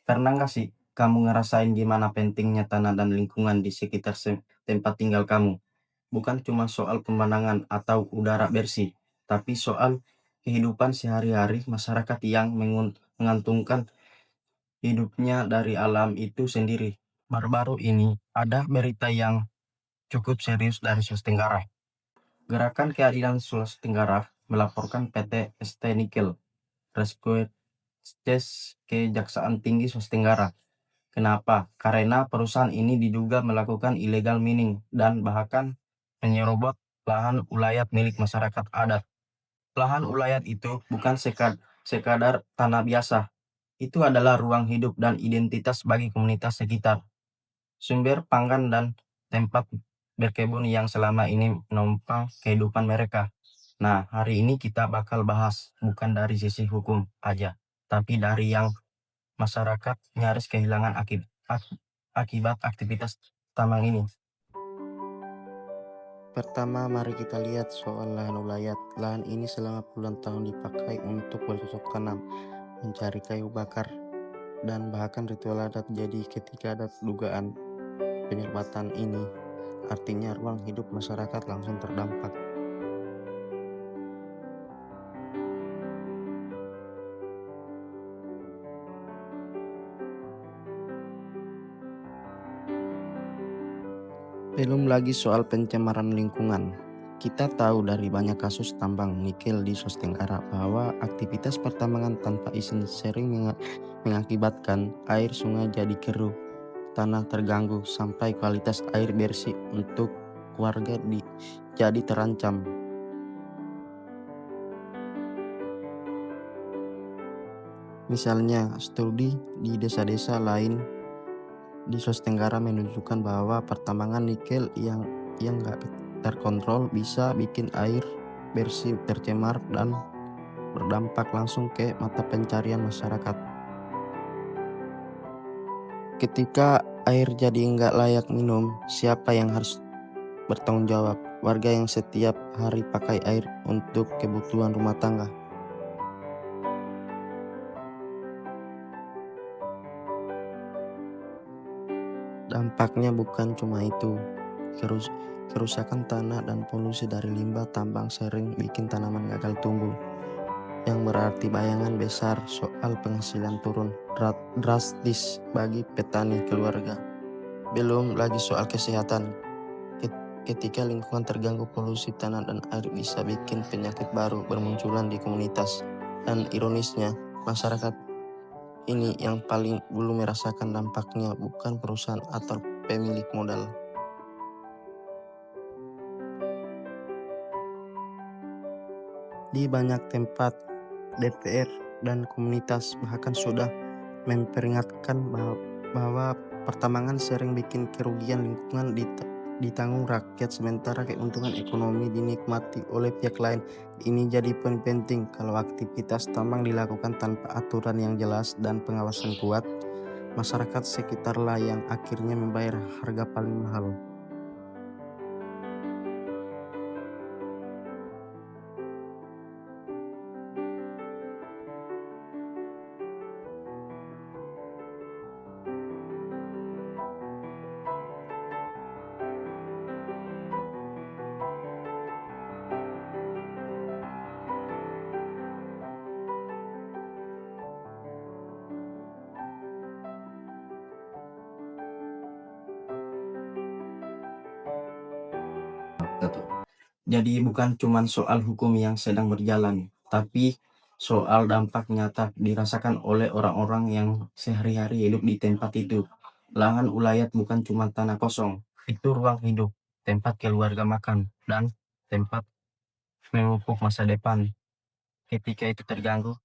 Pernah nggak sih kamu ngerasain gimana pentingnya tanah dan lingkungan di sekitar tempat tinggal kamu? Bukan cuma soal pemandangan atau udara bersih, tapi soal kehidupan sehari-hari masyarakat yang mengantungkan hidupnya dari alam itu sendiri. Baru-baru ini ada berita yang cukup serius dari Sulawesi Tenggara. Gerakan Keadilan Sulawesi Tenggara melaporkan PT ST Nikel Rescue ke Kejaksaan Tinggi Sulawesi Tenggara. Kenapa? Karena perusahaan ini diduga melakukan illegal mining dan bahkan menyerobot lahan ulayat milik masyarakat adat. Lahan ulayat itu bukan sekadar tanah biasa. Itu adalah ruang hidup dan identitas bagi komunitas sekitar. Sumber pangan dan tempat berkebun yang selama ini menopang kehidupan mereka. Nah, hari ini kita bakal bahas bukan dari sisi hukum aja, tapi dari yang masyarakat nyaris kehilangan akibat aktivitas tambang ini. Pertama, mari kita lihat soal lahan ulayat. Lahan ini selama puluhan tahun dipakai untuk bercocok tanam, mencari kayu bakar, dan bahkan ritual adat. Jadi ketika ada dugaan penyerbatan ini, artinya ruang hidup masyarakat langsung terdampak. Belum lagi soal pencemaran lingkungan. Kita tahu dari banyak kasus tambang nikel di Sulawesi Tenggara bahwa aktivitas pertambangan tanpa izin sering mengakibatkan air sungai jadi keruh, tanah terganggu, sampai kualitas air bersih untuk warga jadi terancam. Misalnya, studi di desa-desa lain di Sulawesi Tenggara menunjukkan bahwa pertambangan nikel yang nggak terkontrol bisa bikin air bersih tercemar dan berdampak langsung ke mata pencarian masyarakat. Ketika air jadi nggak layak minum, siapa yang harus bertanggung jawab? Warga yang setiap hari pakai air untuk kebutuhan rumah tangga. Dampaknya bukan cuma itu. Kerusakan tanah dan polusi dari limbah tambang sering bikin tanaman gagal tumbuh, yang berarti bayangan besar soal penghasilan turun drastis bagi petani keluarga. Belum lagi soal kesehatan. Ketika lingkungan terganggu, polusi tanah dan air bisa bikin penyakit baru bermunculan di komunitas. Dan ironisnya, masyarakat ini yang paling belum merasakan dampaknya, bukan perusahaan atau pemilik modal. Di banyak tempat, DPR dan komunitas bahkan sudah memperingatkan bahwa pertambangan sering bikin kerugian lingkungan ditanggung rakyat, sementara keuntungan ekonomi dinikmati oleh pihak lain. Ini jadi poin penting. Kalau aktivitas tambang dilakukan tanpa aturan yang jelas dan pengawasan kuat, masyarakat sekitarlah yang akhirnya membayar harga paling mahal. Jadi bukan cuma soal hukum yang sedang berjalan, tapi soal dampak nyata dirasakan oleh orang-orang yang sehari-hari hidup di tempat itu. Lahan ulayat bukan cuma tanah kosong, itu ruang hidup, tempat keluarga makan, dan tempat memupuk masa depan. Ketika itu terganggu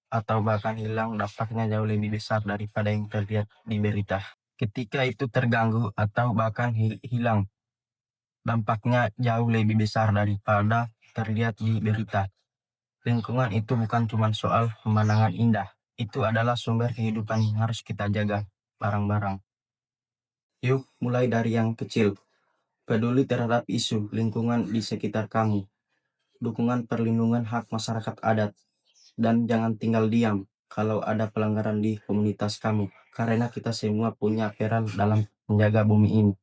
atau bahkan hilang, dampaknya jauh lebih besar daripada yang terlihat di berita. Ketika itu terganggu atau bahkan hilang, dampaknya jauh lebih besar daripada terlihat di berita. Lingkungan itu bukan cuma soal pemandangan indah, itu adalah sumber kehidupan yang harus kita jaga bareng-bareng. Yuk mulai dari yang kecil, peduli terhadap isu lingkungan di sekitar kamu, dukungan perlindungan hak masyarakat adat, dan jangan tinggal diam. kalau ada pelanggaran di komunitas kamu, karena kita semua punya peran dalam menjaga bumi ini.